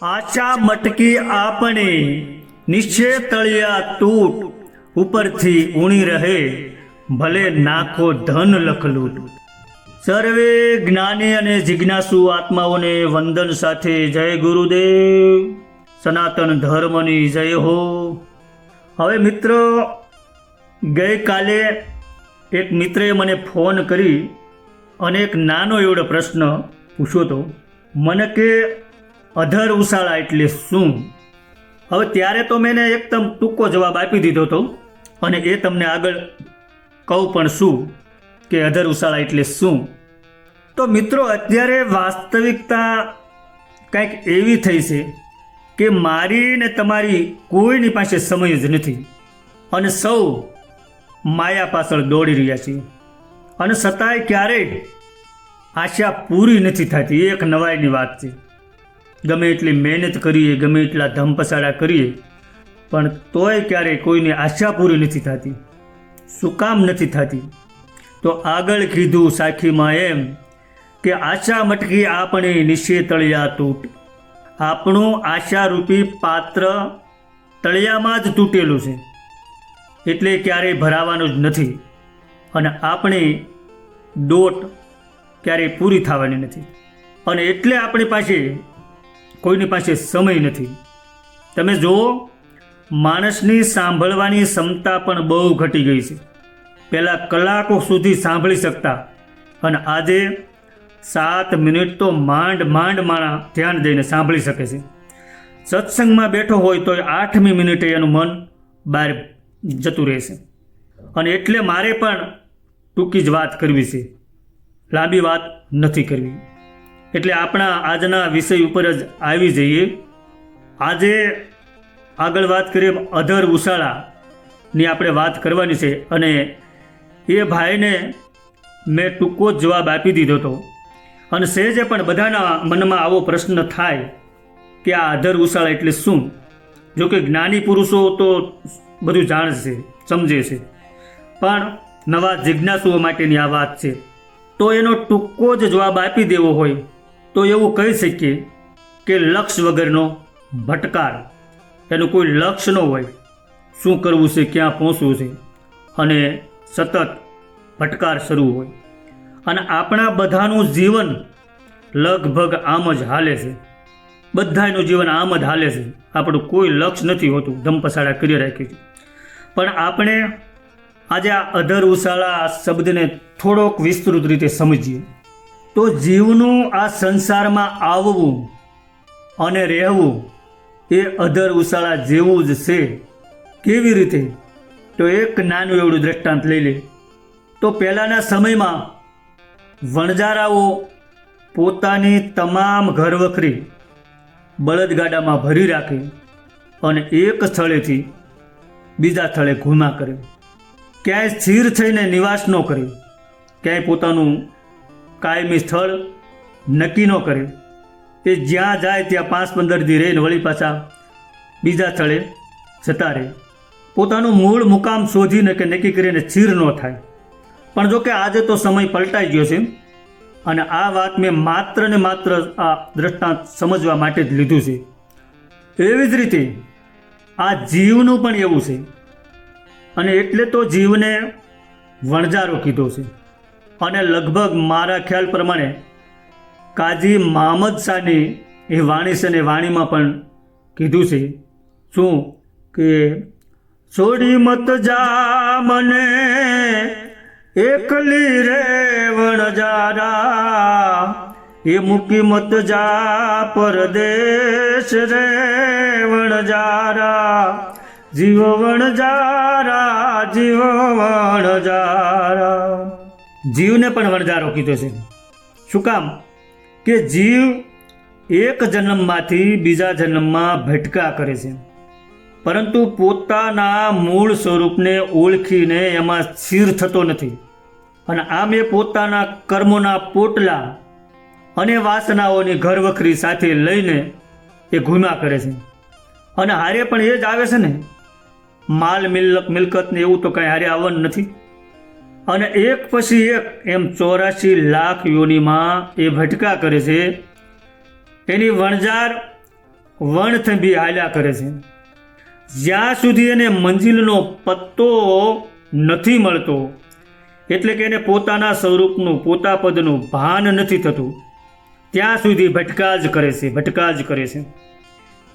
આશા મટકી આપણે નિશ્ચે તળિયા તૂટ ઉપરથી ઊણી રહે ભલે નાખો ધન લખલૂટ। સર્વે જ્ઞાની અને જિજ્ઞાસુ આત્માઓને વંદન સાથે જય ગુરુદેવ, સનાતન ધર્મની જય હો। હવે મિત્રો, ગઈકાલે એક મિત્રએ મને ફોન કરી અને એક નાનો એવડો પ્રશ્ન પૂછ્યો હતો મને કે અધર ઉશાળા એટલે શું? હવે ત્યારે તો મેં એકદમ ટૂંકો જવાબ આપી દીધો હતો અને એ તમને આગળ કહું પણ શું કે અધર ઉશાળા એટલે શું। તો મિત્રો, અત્યારે વાસ્તવિકતા કંઈક એવી થઈ છે કે મારી ને તમારી કોઈની પાસે સમય જ નથી અને સૌ માયા પાછળ દોડી રહ્યા છીએ અને છતાંય ક્યારેય આશા પૂરી નથી થતી। એક નવાઈની વાત છે, ગમે એટલી મહેનત કરીએ, ગમે એટલા ધમપછાડા કરીએ, પણ તોય ક્યારેય કોઈની આશા પૂરી નથી થતી। શું કામ નથી થતી? તો આગળ કીધું સાખીમાં એમ કે આશા મટકી આપણે નિશ્ચે તળિયા તૂટ। આપણું આશારૂપી પાત્ર તળિયામાં જ તૂટેલું છે, એટલે ક્યારેય ભરાવાનું જ નથી અને આપણી દોટ ક્યારેય પૂરી થવાની નથી અને એટલે આપણી પાસે કોઈની પાસે સમય નથી। તમે જુઓ, માણસની સાંભળવાની ક્ષમતા પણ બહુ ઘટી ગઈ છે। પહેલાં કલાકો સુધી સાંભળી શકતા અને આજે 7 મિનિટ તો માંડ માણસ ધ્યાન દઈને સાંભળી શકે છે। સત્સંગમાં બેઠો હોય તો 8મી મિનિટે એનું મન બહાર જતું રહેશે અને એટલે મારે પણ ટૂંકી જ વાત કરવી છે, લાંબી વાત નથી કરવી। એટલે આપણા આજના વિષય ઉપર જ આવી જઈએ। આજે આગળ વાત કરીએ અધર ઉશાળાની આપણે વાત કરવાની છે અને એ ભાઈને મેં ટૂંકો જ જવાબ આપી દીધો હતો અને સહેજે પણ બધાના મનમાં આવો પ્રશ્ન થાય કે આ અધર ઉશાળા એટલે શું? જો કે જ્ઞાની પુરુષો તો બધું જાણશે, સમજે છે, પણ નવા જિજ્ઞાસુઓ માટેની આ વાત છે। તો એનો ટૂંકો જ જવાબ આપી દેવો હોય તો એવું કહી શકીએ કે લક્ષ્ય વગરનો ભટકાર। એનું કોઈ લક્ષ્ય ન હોય, શું કરવું છે, ક્યાં પહોંચવું છે અને સતત ભટકાર શરૂ હોય અને આપણા બધાનું જીવન લગભગ આમ જ હાલે છે। બધાનું જીવન આમ જ હાલે છે, આપણું કોઈ લક્ષ્ય નથી હોતું, ધમપછાડા કરી રાખીએ છીએ। પણ આપણે આજે આ અધર ઉશાળા શબ્દને થોડોક વિસ્તૃત રીતે સમજીએ તો જીવનું આ સંસારમાં આવવું અને રહેવું એ અધર ઉશાળા જેવું જ છે। કેવી રીતે? તો એક નાનું એવડું દ્રષ્ટાંત લઈ લે તો પહેલાંના સમયમાં વણજારાઓ પોતાની તમામ ઘરવખરી બળદગાડામાં ભરી રાખે અને એક સ્થળેથી બીજા સ્થળે ઘૂમા કરે, ક્યાંય સ્થિર થઈને નિવાસ ન કરે, ક્યાંય પોતાનું કાયમી સ્થળ નક્કી ન કરે। એ જ્યાં જાય ત્યાં 5-15 દી રહીને વળી પાછા બીજા સ્થળે જતા રહે, પોતાનું મૂળ મુકામ શોધીને કે નક્કી કરીને સ્થિર ન થાય। પણ જો કે આજે તો સમય પલટાઈ ગયો છે અને આ વાત મેં માત્ર ને માત્ર આ દ્રષ્ટાંત સમજવા માટે જ લીધું છે। એવી જ રીતે આ જીવનું પણ એવું છે અને એટલે તો જીવને વણજારો કીધો છે અને લગભગ મારા ખ્યાલ પ્રમાણે કાજી મહમદ શાહની એ વાણી છે ને વાણીમાં પણ કીધું છે શું કે છોડી મત જા મને એકલી રે વણજારા, એ મૂકી મત જા પરદેશ રે વણજારા, જીવ વણજારા જીવ વણજારા। જીવને પણ વણજારો કીધો છે। શું કામ? કે જીવ એક જન્મમાંથી બીજા જન્મમાં ભટકા કરે છે, પરંતુ પોતાના મૂળ સ્વરૂપને ઓળખીને એમાં સ્થિર થતો નથી અને આમ એ પોતાના કર્મોના પોટલા અને વાસનાઓની ઘરવખરી સાથે લઈને એ ઘૂમ્યા કરે છે અને હારે પણ એ જ આવે છે ને, માલ મિલકત ને એવું તો કાંઈ હારે આવવાનું નથી અને એક પછી એક એમ 84 લાખ યોનિમાં એ ભટકા કરે છે। એની વણજાર વણથંભી હાલ્યા કરે છે. જ્યાં સુધી એને મંજિલનો પત્તો નથી મળતો, એટલે કે એને પોતાના સ્વરૂપનું પોતાપદનું ભાન નથી થતું, ત્યાં સુધી ભટકા જ કરે છે, ભટકા જ કરે છે.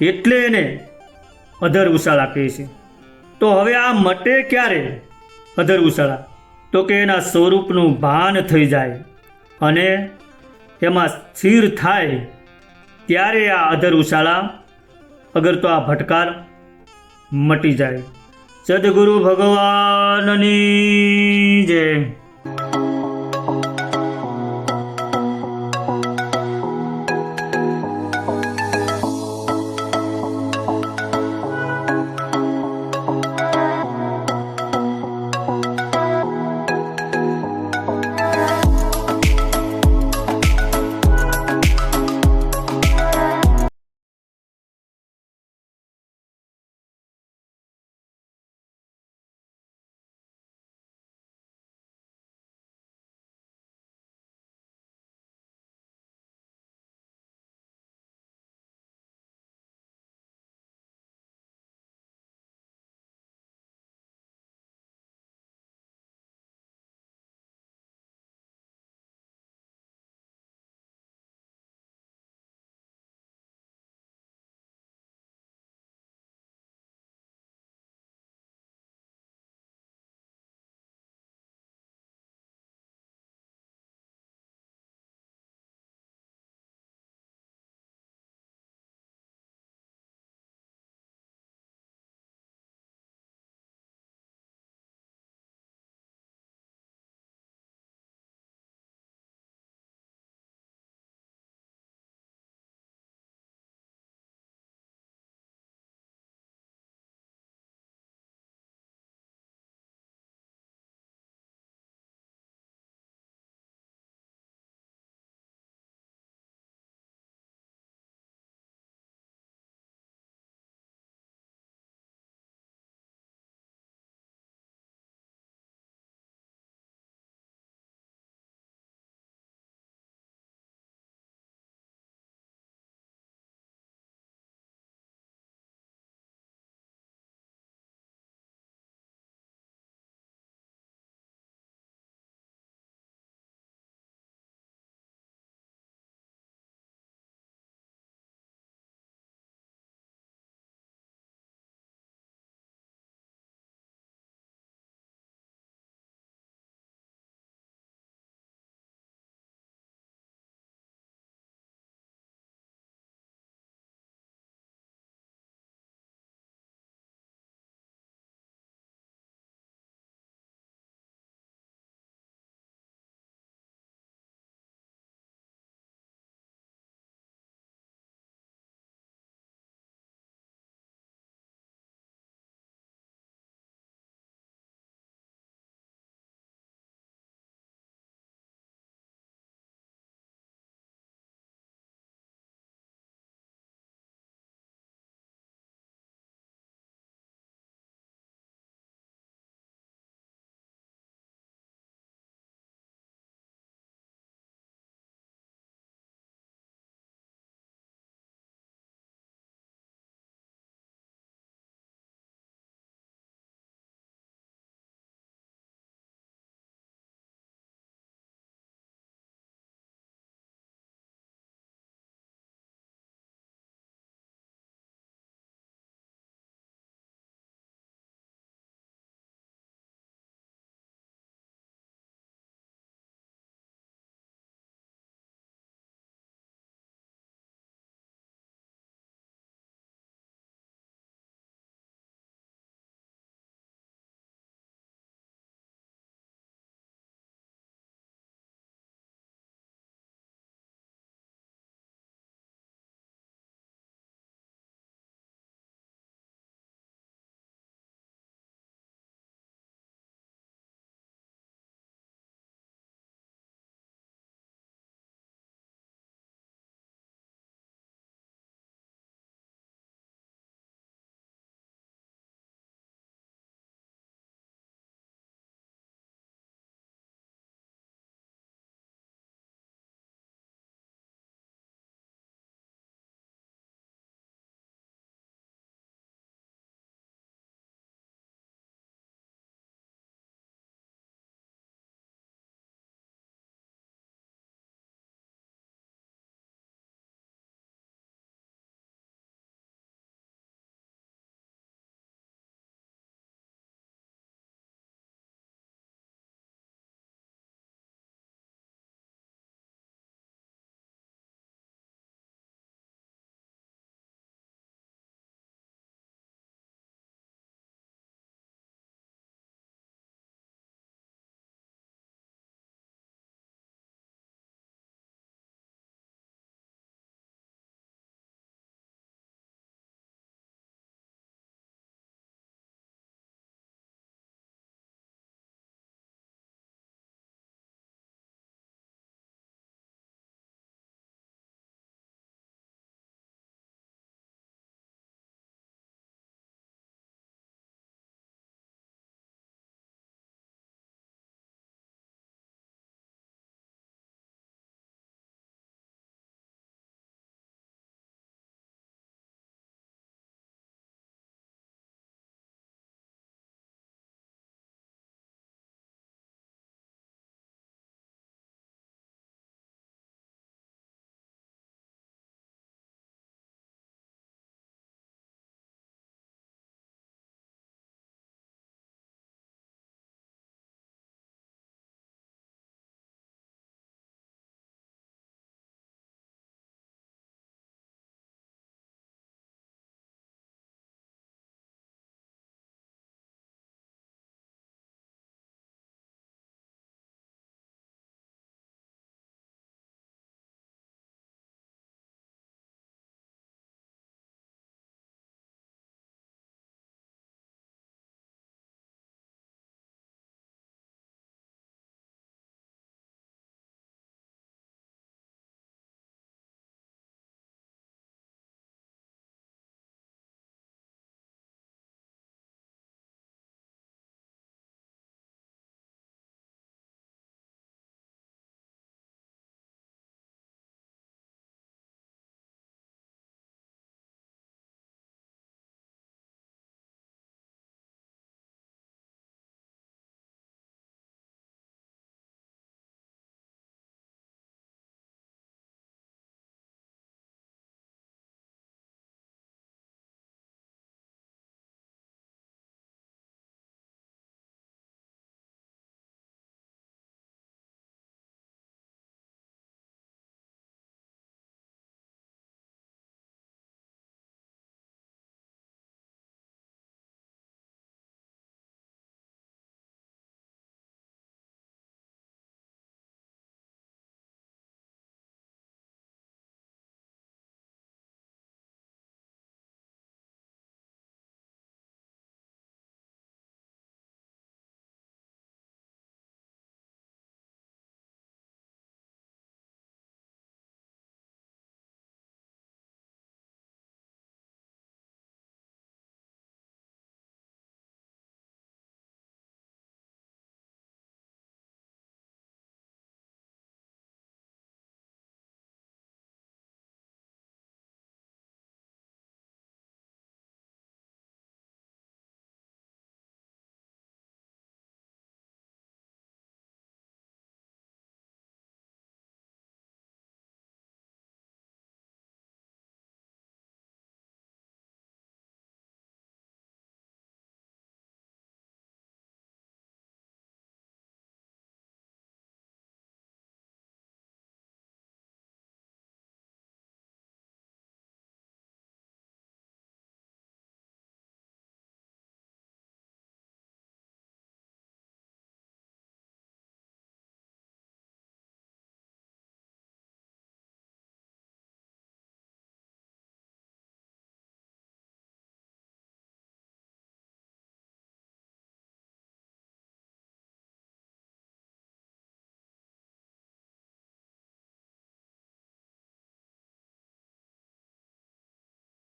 એટલે એને અધર ઉશાળા કહે છે. તો હવે આ મટે ક્યારે અધર ઉશાળા? તો કે એના સ્વરૂપનું ભાન થઈ જાય અને એમાં સ્થિર થાય ત્યારે આ અધર ઉશાળા, અગર તો આ ભટકાર મટી જાય. સદગુરુ ભગવાનની જય.